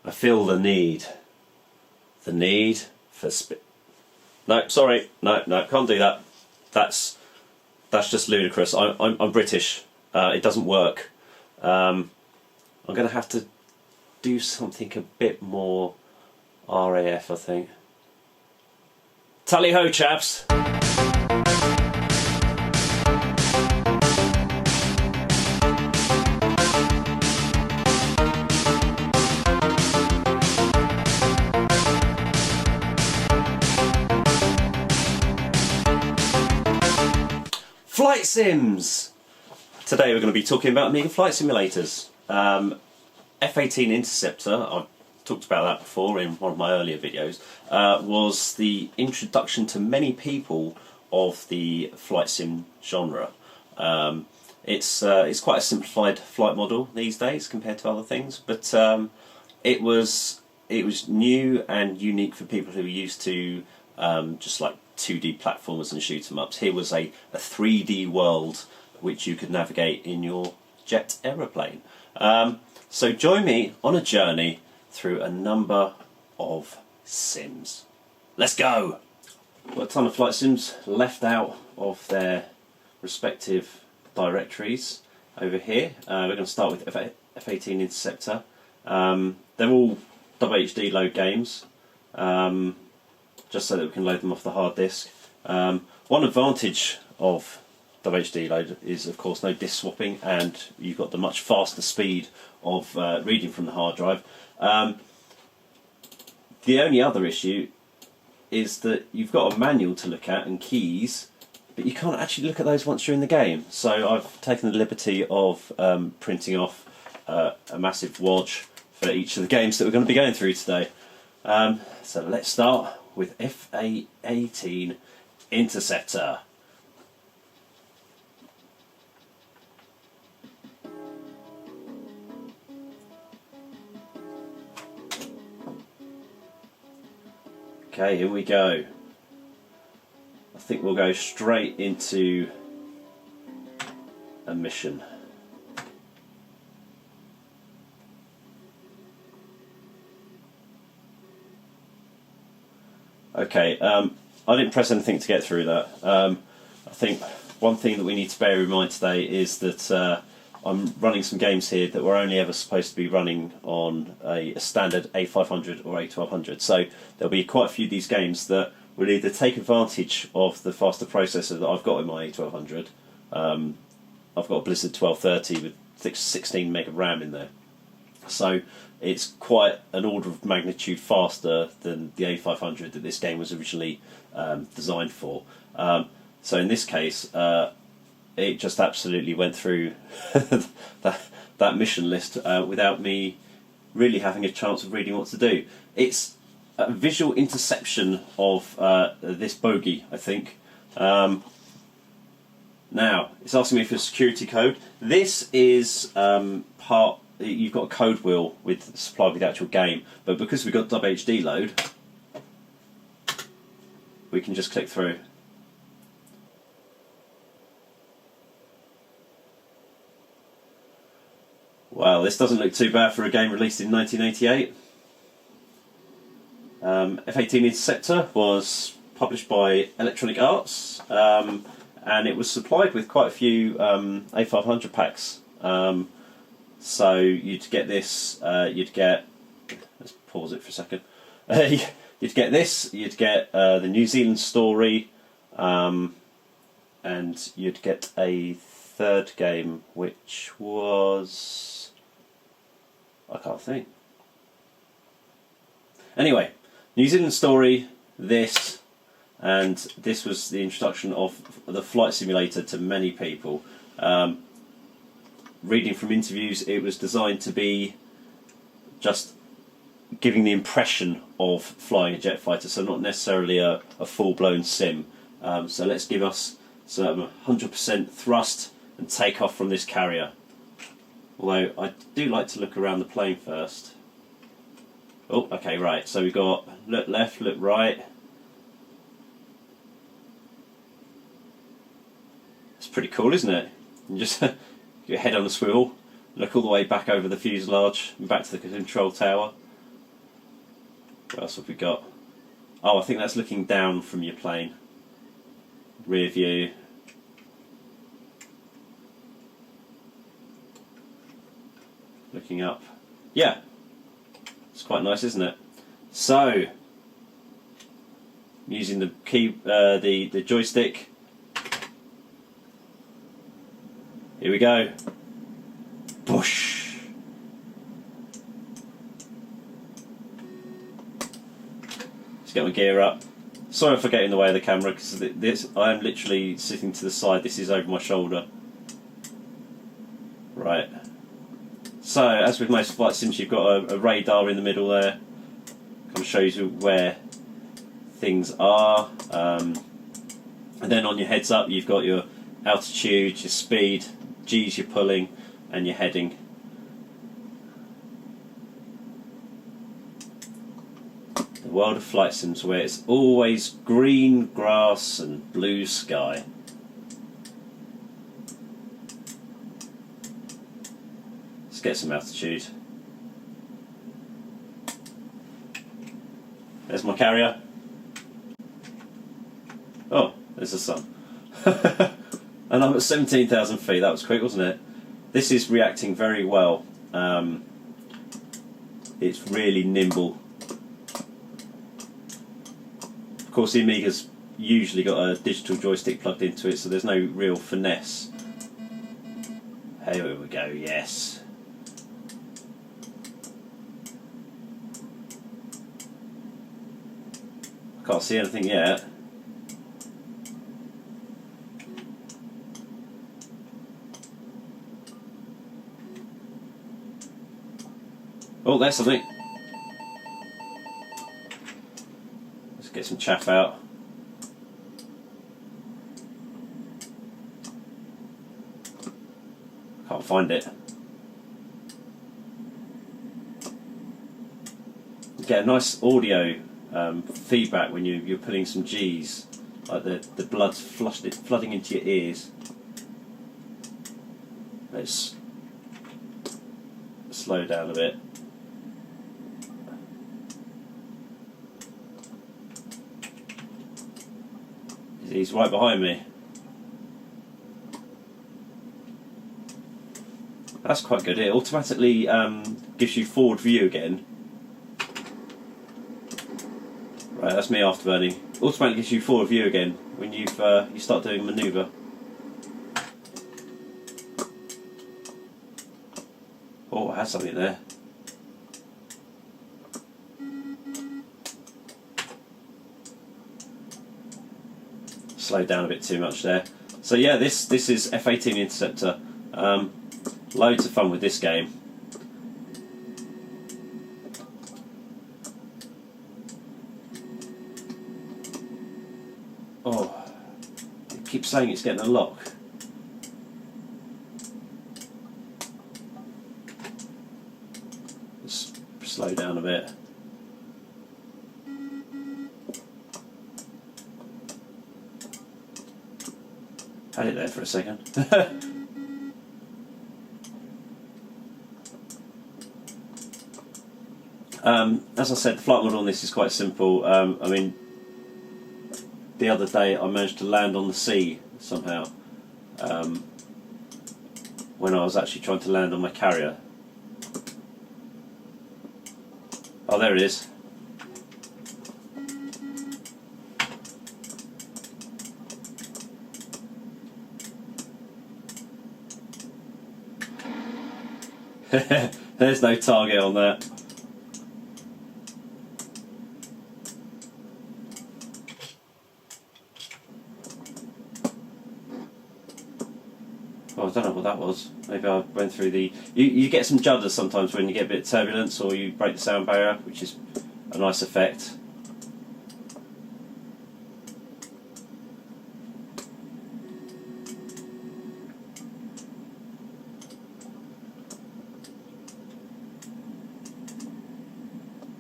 I feel the need for No, sorry, no, can't do that. That's just ludicrous. I'm British. It doesn't work. I'm going to have to do something a bit more RAF, I think. Tally ho, chaps! Flight sims! Today we're going to be talking about Amiga flight simulators. F-18 Interceptor, I've talked about that before in one of my earlier videos, was the introduction to many people of the flight sim genre. It's quite a simplified flight model these days compared to other things, but it was new and unique for people who were used to just like 2D platformers and shoot 'em ups. Here was a 3D world which you could navigate in your jet aeroplane. So join me on a journey through a number of sims. Let's go! Got a ton of flight sims left out of their respective directories over here. We're going to start with F-18 Interceptor. They're all WHD load games, just so that we can load them off the hard disk. One advantage of WHD load is, of course, no disk swapping, and you've got the much faster speed of reading from the hard drive. The only other issue is that you've got a manual to look at and keys, but you can't actually look at those once you're in the game. So I've taken the liberty of printing off a massive wodge for each of the games that we're going to be going through today. So let's start with F-18 Interceptor. Okay, here we go. I think we'll go straight into a mission. Okay, I didn't press anything to get through that. I think one thing that we need to bear in mind today is that I'm running some games here that were only ever supposed to be running on a standard A500 or A1200. So there'll be quite a few of these games that will either take advantage of the faster processor that I've got in my A1200. I've got a Blizzard 1230 with 16 meg of RAM in there. So it's quite an order of magnitude faster than the A500 that this game was originally designed for. So in this case, it just absolutely went through that mission list without me really having a chance of reading what to do. It's a visual interception of this bogey, I think. Now, it's asking me for a security code. This is part... You've got a code wheel supplied with the actual game, but because we've got WHD load, we can just click through. Well, this doesn't look too bad for a game released in 1988. F-18 Interceptor was published by Electronic Arts, and it was supplied with quite a few A500 packs. So you'd get this, you'd get... Let's pause it for a second. You'd get this, you'd get the New Zealand story, and you'd get a third game, which was... I can't think. Anyway, New Zealand story, this, and this was the introduction of the flight simulator to many people. Reading from interviews, it was designed to be just giving the impression of flying a jet fighter, so not necessarily a full-blown sim. So let's give us some 100% thrust and take off from this carrier. Although I do like to look around the plane first. Oh, okay, right. So we've got look left, look right. It's pretty cool, isn't it? You just get your head on a swivel, look all the way back over the fuselage and back to the control tower. What else have we got? Oh, I think that's looking down from your plane. Rear view. Looking up. Yeah. It's quite nice, isn't it? So, using the key, the joystick. Here we go. Push. Let's get my gear up. Sorry for getting in the way of the camera because I am literally sitting to the side. This is over my shoulder. Right. So, as with most flight sims, you've got a radar in the middle there. Kind of shows you where things are. And then on your heads up, you've got your altitude, your speed, G's you're pulling, and your heading. The world of flight sims where it's always green grass and blue sky. Let's get some altitude. There's my carrier. Oh, there's the sun. And I'm at 17,000 feet. That was quick, wasn't it? This is reacting very well. It's really nimble. Of course, the Amiga's usually got a digital joystick plugged into it, so there's no real finesse. Here we go, yes. I can't see anything yet. Oh, there's something. Let's get some chaff out. Can't find it. Get a nice audio feedback when you're putting some G's, like the blood's flooding into your ears. Let's slow down a bit. He's right behind me. That's quite good. It automatically gives you forward view again. Right, that's me afterburning. Automatically gives you forward view again when you start doing a manoeuvre. Oh, I had something there. Slowed down a bit too much there. So yeah, this is F-18 Interceptor. Loads of fun with this game. Oh, it keeps saying it's getting a lock. Let's slow down a bit. Had it there for a second. As I said, the flight model on this is quite simple. I mean, the other day I managed to land on the sea somehow when I was actually trying to land on my carrier. Oh, there it is. There's no target on that. Oh, I don't know what that was. Maybe I went through the... You get some judders sometimes when you get a bit of turbulence or you break the sound barrier, which is a nice effect.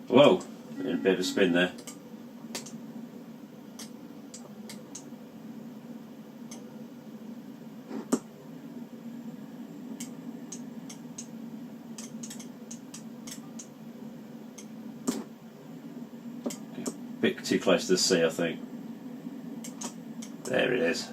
Whoa, in a bit of a spin there. bit too close to the sea, I think. There it is.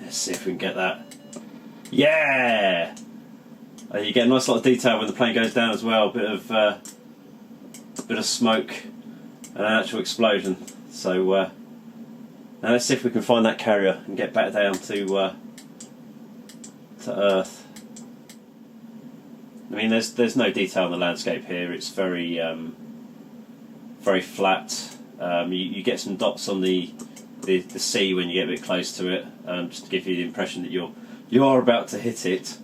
Let's see if we can get that. Yeah! You get a nice lot of detail when the plane goes down as well. Bit of smoke and an actual explosion. So now let's see if we can find that carrier and get back down to Earth. I mean, there's no detail in the landscape here. It's very very flat. You get some dots on the sea when you get a bit close to it, just to give you the impression that you are about to hit it.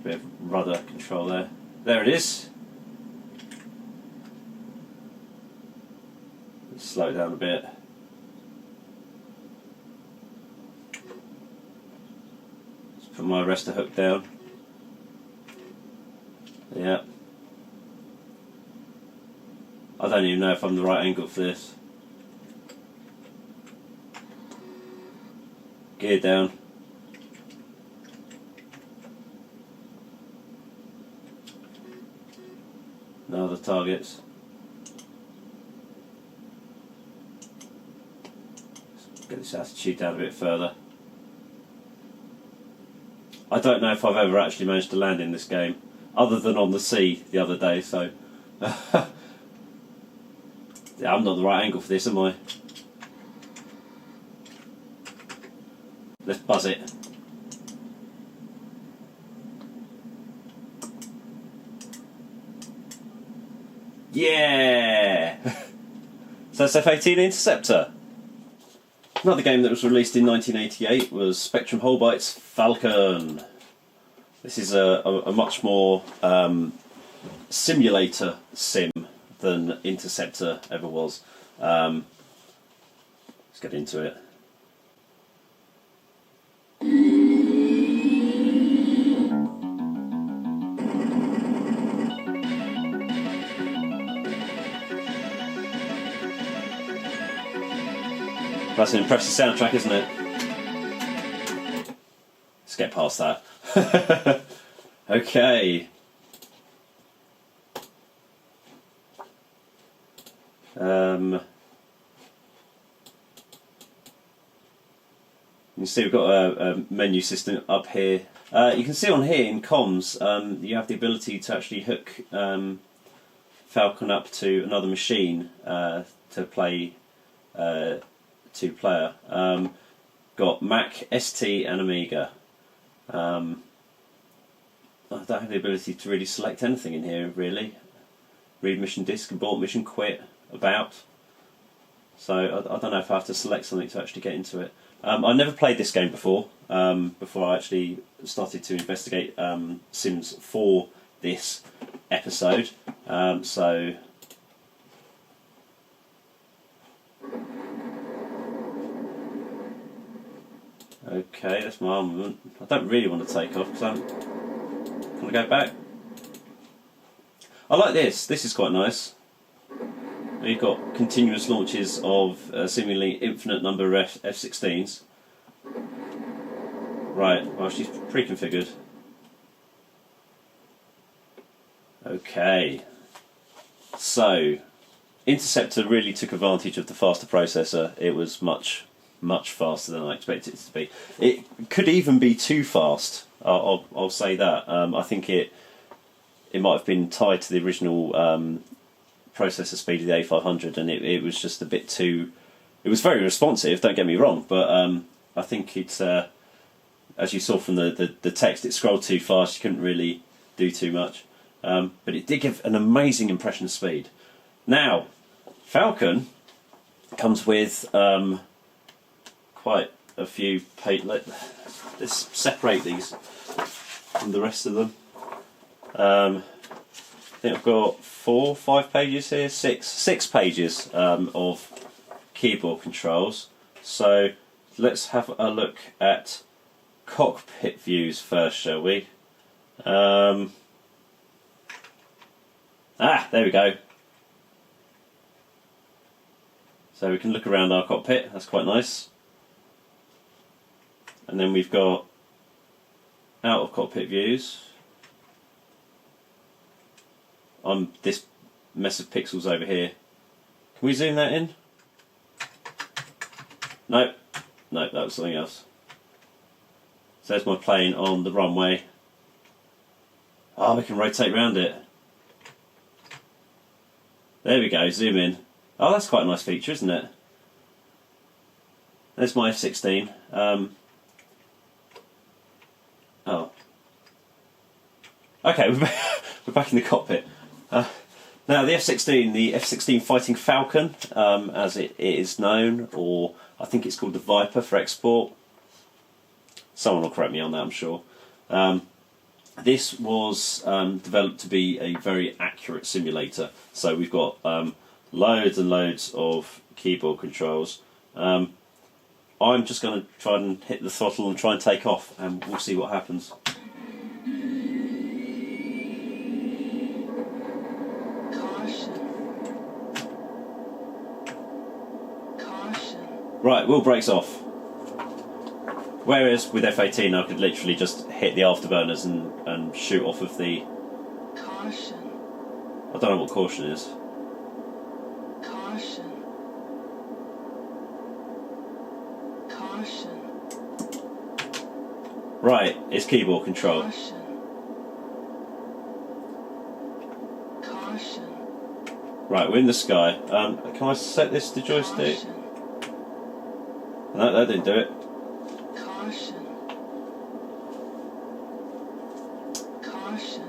A bit of rudder control there. There it is. Let's slow it down a bit. Let's put my arrestor hook down. Yeah. I don't even know if I'm the right angle for this. Gear down. No other targets. Let's get this altitude down a bit further. I don't know if I've ever actually managed to land in this game, other than on the sea the other day, so... yeah, I'm not the right angle for this, am I? Let's buzz it. Yeah! So that's F-18 Interceptor. Another game that was released in 1988 was Spectrum Holbeight's Falcon. This is a much more simulator sim than Interceptor ever was. Let's get into it. That's an impressive soundtrack, isn't it? Let's get past that. Okay. You can see we've got a menu system up here. You can see on here in comms, you have the ability to actually hook Falcon up to another machine to play two-player. Got Mac, ST and Amiga. I don't have the ability to really select anything in here, really. Read mission disk, abort mission, quit, about. So I don't know if I have to select something to actually get into it. I never played this game before I actually started to investigate Sims for this episode. So okay, that's my armament. I don't really want to take off because I'm going to go back. I like this. This is quite nice. You've got continuous launches of a seemingly infinite number of F-16s. Right, well, she's pre-configured. Okay. So, Interceptor really took advantage of the faster processor. It was much faster than I expected it to be. It could even be too fast. I'll say that. I think it might have been tied to the original processor speed of the A500, and it was just a bit too. It was very responsive. Don't get me wrong, but I think it's as you saw from the text, it scrolled too fast. You couldn't really do too much, but it did give an amazing impression of speed. Now, Falcon comes with quite a few pages. Let's separate these from the rest of them. I think I've got 4 or 5 pages here, six pages of keyboard controls. So let's have a look at cockpit views first, shall we? There we go. So we can look around our cockpit, that's quite nice. And then we've got out of cockpit views. On this mess of pixels over here. Can we zoom that in? No, that was something else. So there's my plane on the runway. Oh, we can rotate around it. There we go, zoom in. Oh, that's quite a nice feature, isn't it? There's my F-16. Oh. Okay, we're back in the cockpit. Now the F-16 Fighting Falcon, as it is known, or I think it's called the Viper for export. Someone will correct me on that, I'm sure. This was developed to be a very accurate simulator. So we've got loads and loads of keyboard controls. I'm just going to try and hit the throttle and try and take off, and we'll see what happens. Right, wheel brakes off. Whereas with F-18 I could literally just hit the afterburners and shoot off of the... Caution. I don't know what caution is. Caution. Caution. Right, it's keyboard control. Caution. Caution. Right, we're in the sky. Can I set this to joystick? Caution. No, that didn't do it. Caution. Caution.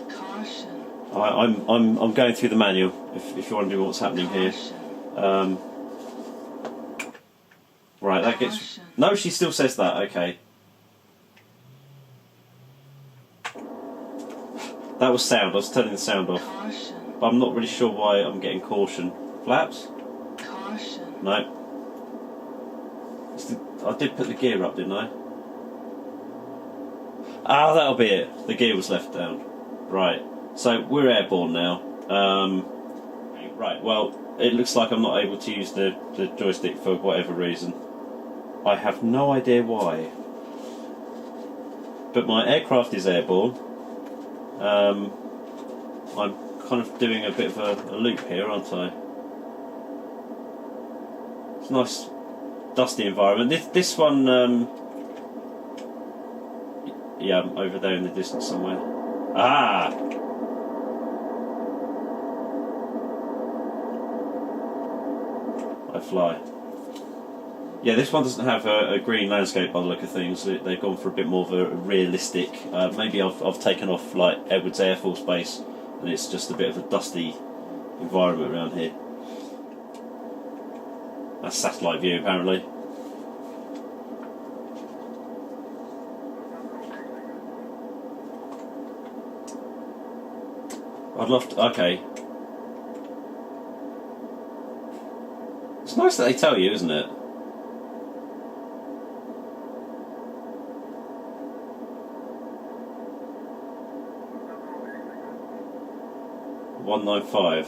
Caution. I'm going through the manual. If you want to know what's happening here. Right, that gets. No, she still says that. Okay. That was sound. I was turning the sound off. Caution. But I'm not really sure why I'm getting caution. Flaps? Caution. No. I did put the gear up, didn't I? Ah, that'll be it. The gear was left down. Right. So we're airborne now. Right. Well, it looks like I'm not able to use the joystick for whatever reason. I have no idea why. But my aircraft is airborne. I'm kind of doing a bit of a loop here, aren't I? It's a nice dusty environment. This one, yeah, I'm over there in the distance somewhere. Ah! I fly. Yeah, this one doesn't have a green landscape by the look of things. They've gone for a bit more of a realistic. Maybe I've taken off like Edwards Air Force Base, and it's just a bit of a dusty environment around here. That's satellite view, apparently. I'd love to. Okay. It's nice that they tell you, isn't it? $195.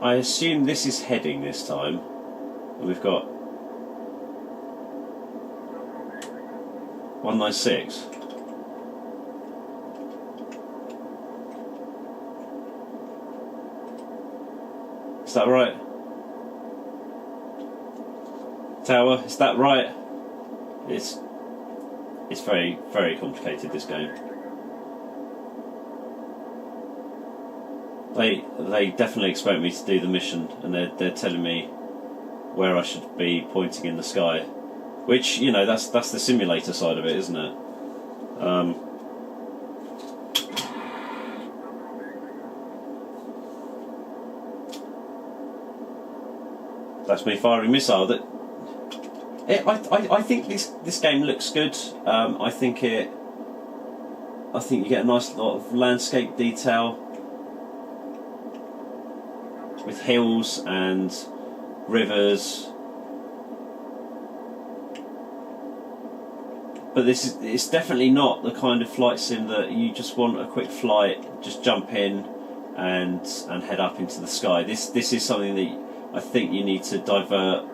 I assume this is heading this time. And we've got 196. Is that right? Tower, is that right? It's very, very complicated, this game. They definitely expect me to do the mission, and they're telling me where I should be pointing in the sky, which, you know, that's the simulator side of it, isn't it? That's me firing missile. I think this game looks good. I think I think you get a nice lot of landscape detail with hills and rivers. But it's definitely not the kind of flight sim that you just want a quick flight, just jump in and head up into the sky. This is something that I think you need to divert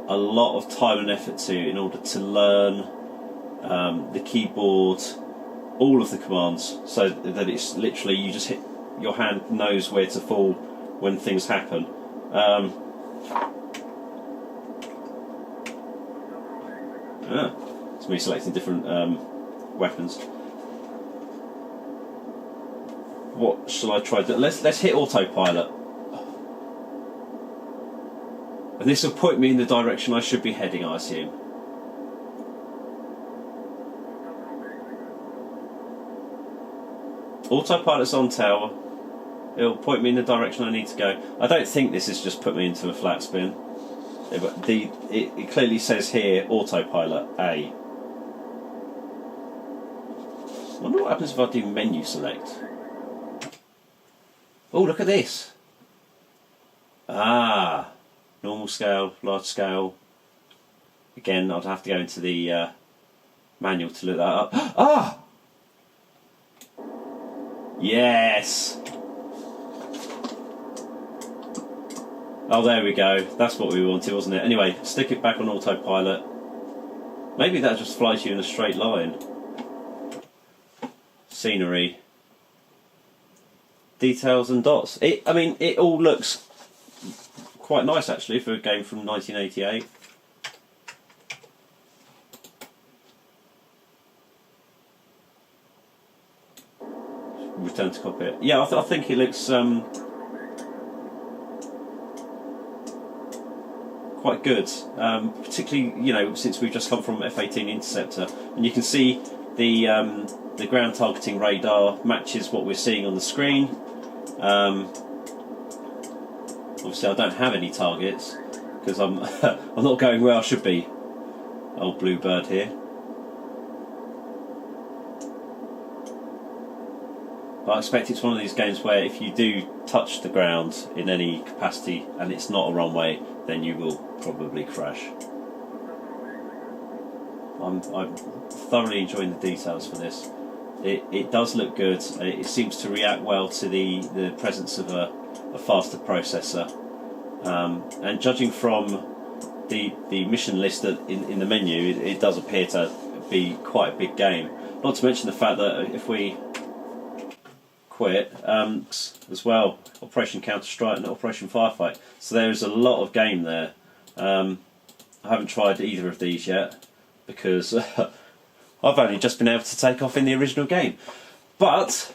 a lot of time and effort to in order to learn the keyboard, all of the commands, so that it's literally you just hit, your hand knows where to fall when things happen. It's me selecting different weapons. What shall I try? Let's hit autopilot, and this will point me in the direction I should be heading, I assume. Autopilot's on tower. It'll point me in the direction I need to go. I don't think this has just put me into a flat spin. It clearly says here autopilot A. I wonder what happens if I do menu select. Oh, look at this. Ah, normal scale, large scale. Again, I'd have to go into the manual to look that up. Ah! Yes! Oh, there we go. That's what we wanted, wasn't it? Anyway, stick it back on autopilot. Maybe that just flies you in a straight line. Scenery. Details and dots. I mean, it all looks quite nice, actually, for a game from 1988. Return to cockpit. Yeah, I think it looks quite good, particularly since we've just come from F-18 Interceptor, and you can see the ground targeting radar matches what we're seeing on the screen. Obviously, I don't have any targets because I'm I'm not going where I should be. Old Bluebird here. But I expect it's one of these games where if you do touch the ground in any capacity and it's not a runway, then you will probably crash. I'm thoroughly enjoying the details for this. It does look good. It seems to react well to the presence of a faster processor. And judging from the mission list in the menu, it does appear to be quite a big game. Not to mention the fact that if we quit as well, Operation Counter-Strike and Operation Firefight. So there is a lot of game there. I haven't tried either of these yet because I've only just been able to take off in the original game. But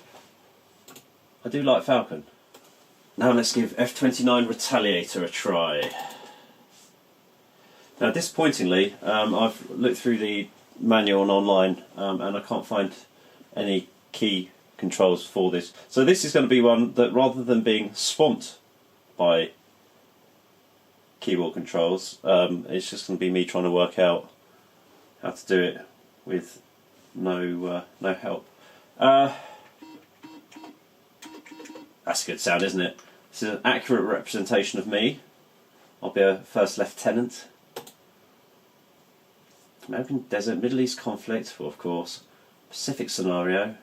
I do like Falcon. Now let's give F-29 Retaliator a try. Now, disappointingly, I've looked through the manual and online, and I can't find any key controls for this. So this is going to be one that, rather than being swamped by keyboard controls, it's just going to be me trying to work out how to do it with no help. That's a good sound, isn't it? This is an accurate representation of me. I'll be a first lieutenant. American desert, Middle East conflict, well, of course. Pacific scenario.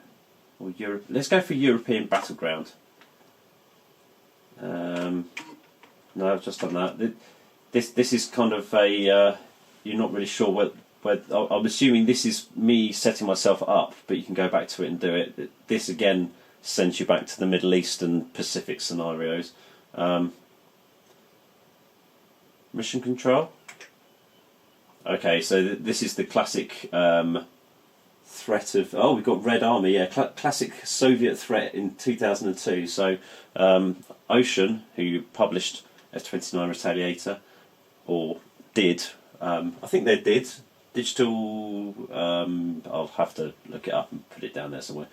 Or Europe. Let's go for European battleground. No, I've just done that. This is kind of a you're not really sure where. I'm assuming this is me setting myself up, but you can go back to it and do it. This again sends you back to the Middle East and Pacific scenarios. Mission control. Okay, so this is the classic threat of... Oh, we've got Red Army, yeah, classic Soviet threat in 2002. So Ocean, who published F-29 Retaliator, or did, I think they did, Digital... I'll have to look it up and put it down there somewhere.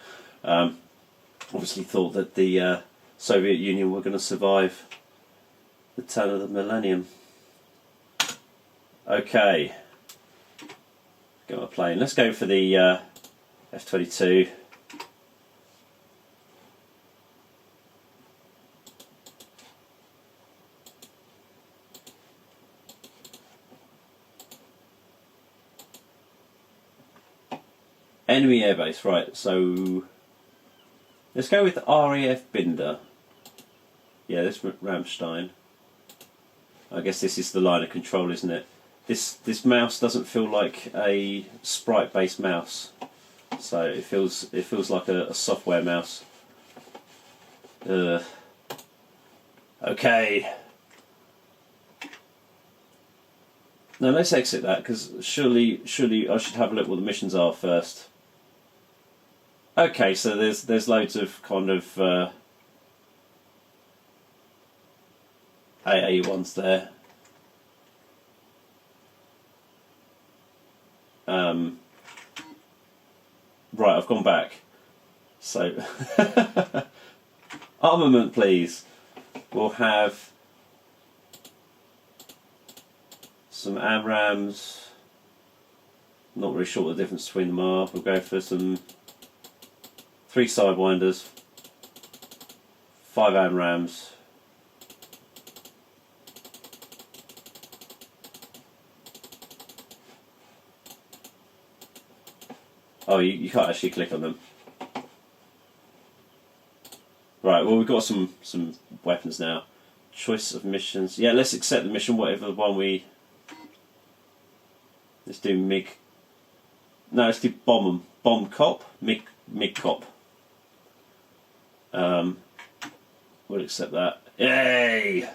Obviously thought that the Soviet Union were going to survive the turn of the millennium. Okay. Get my plane. Let's go for the F22. Enemy airbase, right, so let's go with RAF Binder. Yeah, this Rammstein. I guess this is the line of control, isn't it? This mouse doesn't feel like a sprite-based mouse, so it feels like a software mouse. Okay. Now let's exit that, because surely I should have a look what the missions are first. Okay, so there's loads of kind of AA ones there. Right, I've gone back. So armament, please. We'll have some AMRAAMs. Not really sure what the difference between them are. We'll go for some 3 Sidewinders, 5 AMRAAMs. Oh, you can't actually click on them. Right, well we've got some weapons now. Choice of missions. Yeah, let's accept the mission, whatever the one we... Let's do MiG. No, let's do Bomb Cop. MiG Cop. We'll accept that. Yay!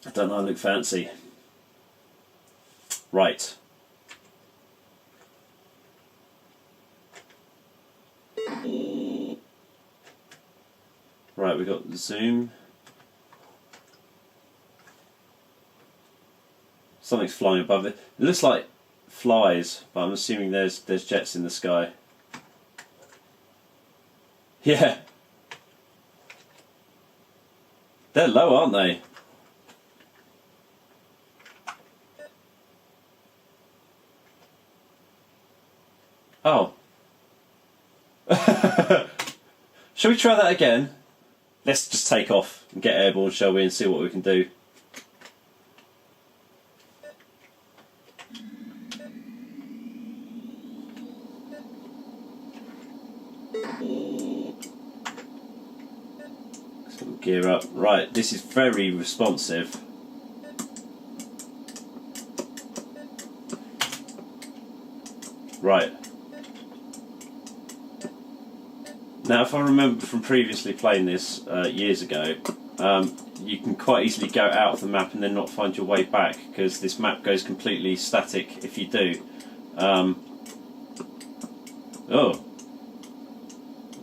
I don't know, I look fancy. Right. Right, we've got zoom. Something's flying above it. It looks like flies, but I'm assuming there's jets in the sky. Yeah. They're low, aren't they? Oh. Shall we try that again? Let's just take off and get airborne, shall we, and see what we can do. So we'll gear up. Right, this is very responsive. Right. Now, if I remember from previously playing this years ago, you can quite easily go out of the map and then not find your way back, because this map goes completely static if you do. Oh, not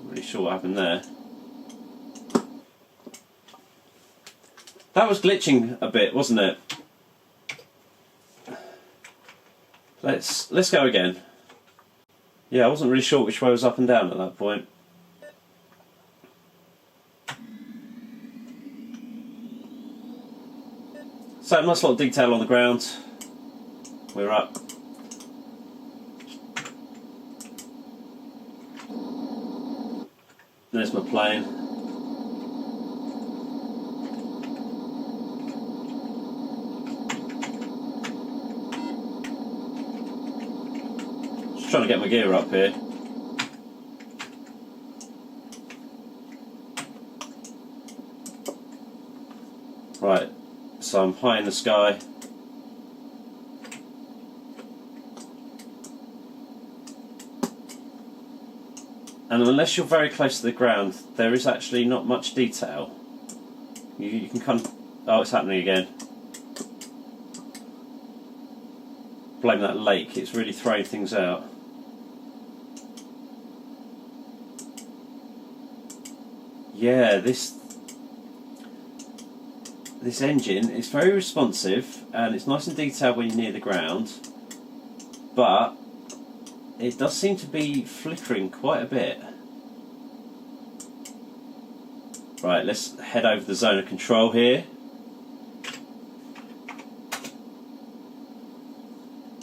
really sure what happened there. That was glitching a bit, wasn't it? Let's go again. Yeah, I wasn't really sure which way was up and down at that point. So, nice lot of detail on the ground. We're up. There's my plane. Just trying to get my gear up here. Right. So I'm high in the sky. And unless you're very close to the ground, there is actually not much detail. You can kind of... Oh, it's happening again. Blame that lake, it's really throwing things out. Yeah, this engine is very responsive and it's nice and detailed when you're near the ground, but it does seem to be flickering quite a bit. Right, let's head over the zone of control here.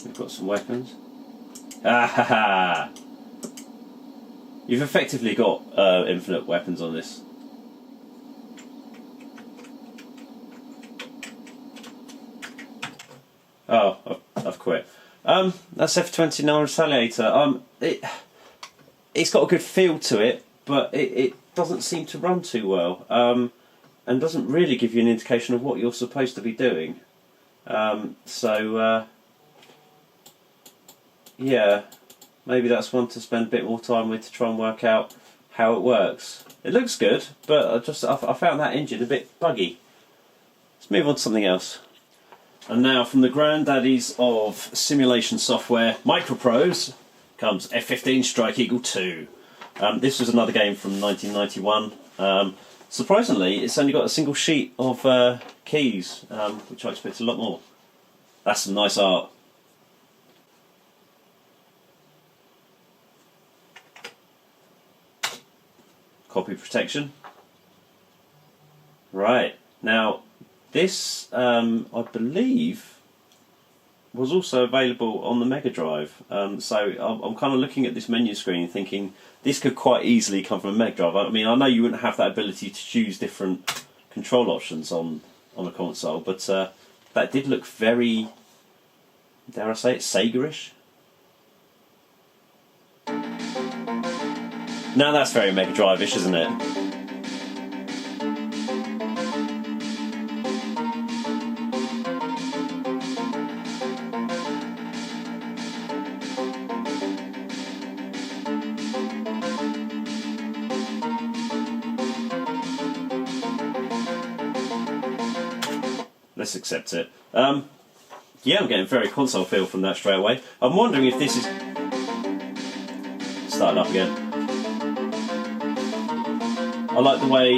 We've got some weapons. Ah ha ha! You've effectively got infinite weapons on this. Oh, I've quit. That's F-29 Retaliator. It's got a good feel to it, but it doesn't seem to run too well, and doesn't really give you an indication of what you're supposed to be doing. Yeah, maybe that's one to spend a bit more time with to try and work out how it works. It looks good, but I found that engine a bit buggy. Let's move on to something else. And now, from the granddaddies of simulation software, Microprose, comes F-15 Strike Eagle 2. This was another game from 1991. Surprisingly, it's only got a single sheet of keys, which I expect a lot more. That's some nice art. Copy protection. Right, now this, I believe, was also available on the Mega Drive. So I'm kind of looking at this menu screen thinking this could quite easily come from a Mega Drive. I mean, I know you wouldn't have that ability to choose different control options on a console, but that did look very, dare I say it, Sega-ish? Now that's very Mega Drive-ish, isn't it? Let's accept it. Yeah, I'm getting very console feel from that straight away. I'm wondering if this is... Starting up again. I like the way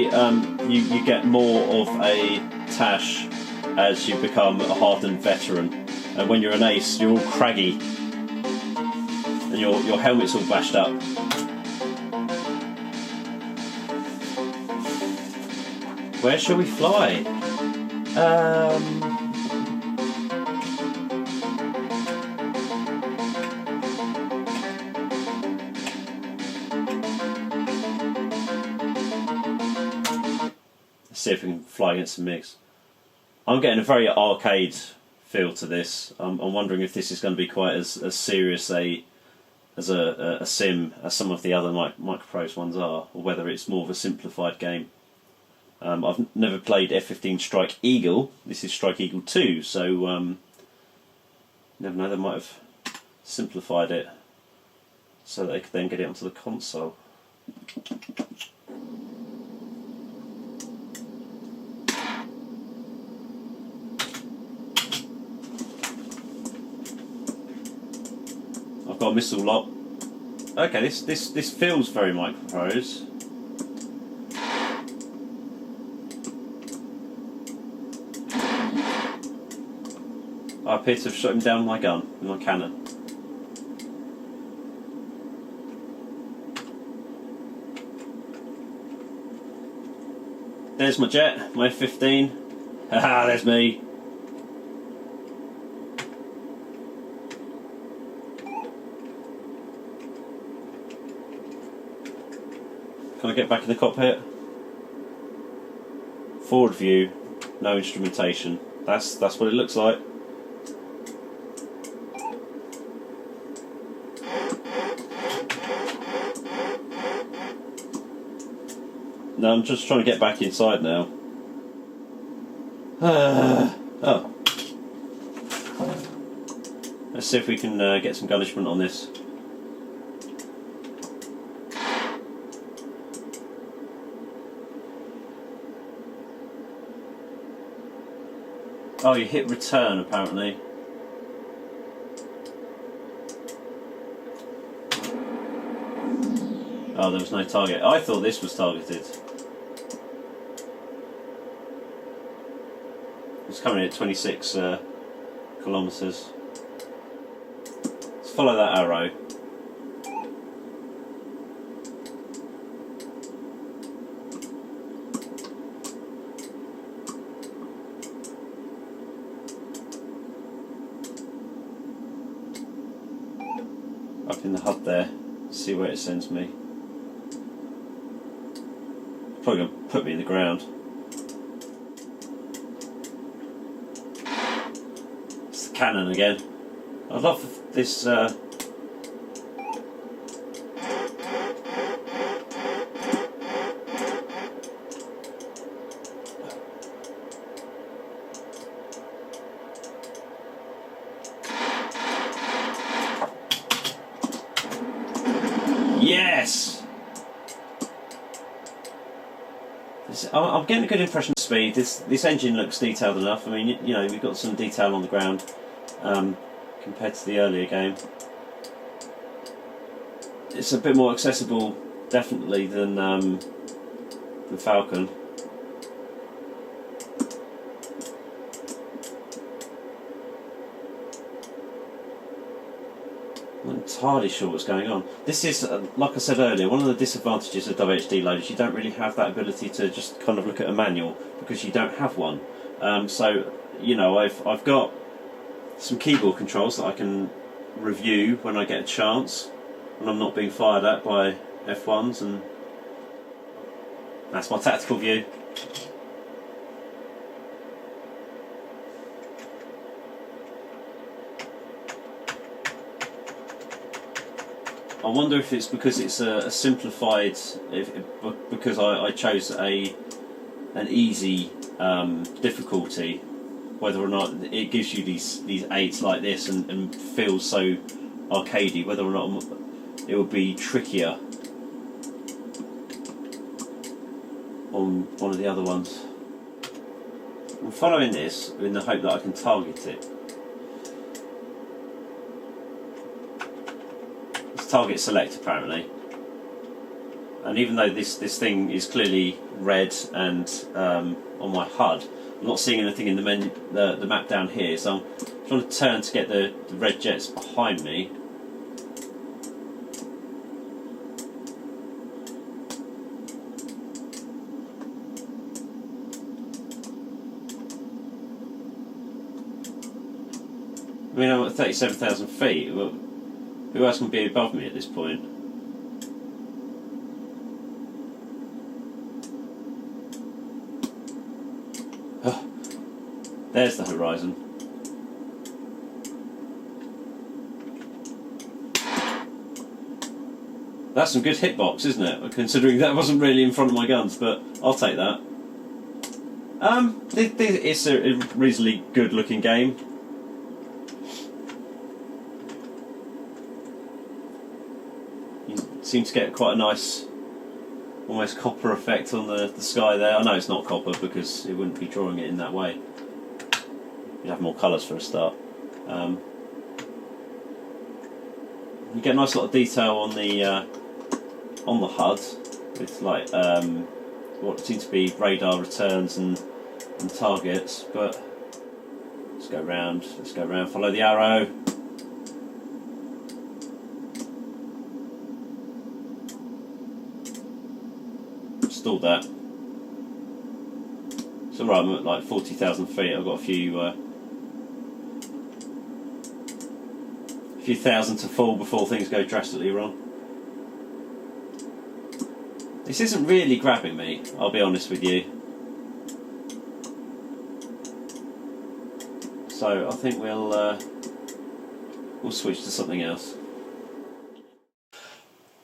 you get more of a tash as you become a hardened veteran. And when you're an ace, you're all craggy. And your helmet's all bashed up. Where shall we fly? Let's see if we can fly against some MiGs. I'm getting a very arcade feel to this. I'm wondering if this is going to be quite as serious as a sim as some of the other Microprose ones are, or whether it's more of a simplified game. I've never played F-15 Strike Eagle. This is Strike Eagle 2, so never know, they might have simplified it so that they could then get it onto the console. I've got a missile lock. Okay, this feels very Microprose. I appear to have shot him down with my gun, with my cannon. There's my jet, my F-15. Haha, there's me. Can I get back in the cockpit? Forward view, no instrumentation. That's what it looks like. No, I'm just trying to get back inside now. Oh. Let's see if we can get some gunishment on this. Oh, you hit return apparently. Oh, there was no target. I thought this was targeted. It's coming in at 26 kilometres. Let's follow that arrow. up in the HUD there, see where it sends me. Probably going to put me in the ground. It's the cannon again. I love this. Yes! I'm getting a good impression of speed. This engine looks detailed enough. I mean, you know, we've got some detail on the ground compared to the earlier game. It's a bit more accessible, definitely, than the Falcon. I'm not entirely sure what's going on. This is, like I said earlier, one of the disadvantages of WHD loaders. You don't really have that ability to just kind of look at a manual because you don't have one. So, you know, I've got some keyboard controls that I can review when I get a chance, when I'm not being fired at by F1s, and that's my tactical view. I wonder if it's because it's a simplified, because I chose an easy difficulty, whether or not it gives you these aids like this and feels so arcadey, whether or not it will be trickier on one of the other ones. I'm following this in the hope that I can target it. Target select apparently, and even though this thing is clearly red and on my HUD, I'm not seeing anything in the menu, the map down here, so I'm trying to turn to get the red jets behind me. I mean, I'm at 37,000 feet. Who else can be above me at this point? Oh, there's the horizon. That's some good hitbox, isn't it? Considering that wasn't really in front of my guns, but I'll take that. It's a reasonably good looking game. Seem to get quite a nice, almost copper effect on the sky there. I know it's not copper because it wouldn't be drawing it in that way. You'd have more colours for a start. You get a nice lot of detail on the HUD with like what seem to be radar returns and targets. But let's go round. Follow the arrow. Installed that. It's alright, I'm at like 40,000 feet. I've got a few thousand to fall before things go drastically wrong. This isn't really grabbing me, I'll be honest with you. So I think we'll switch to something else.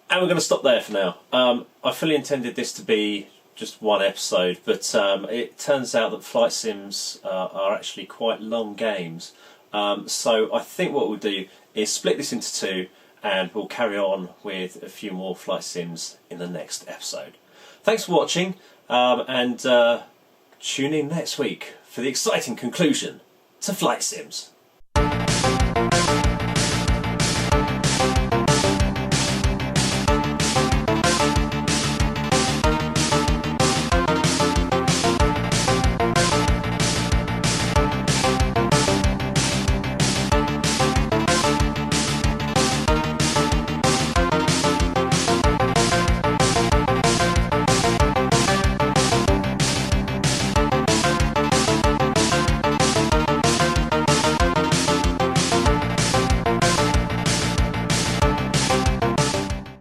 And we're going to stop there for now. I fully intended this to be just one episode, but it turns out that flight sims are actually quite long games. So I think what we'll do is split this into two, and we'll carry on with a few more flight sims in the next episode. Thanks for watching, and tune in next week for the exciting conclusion to flight sims.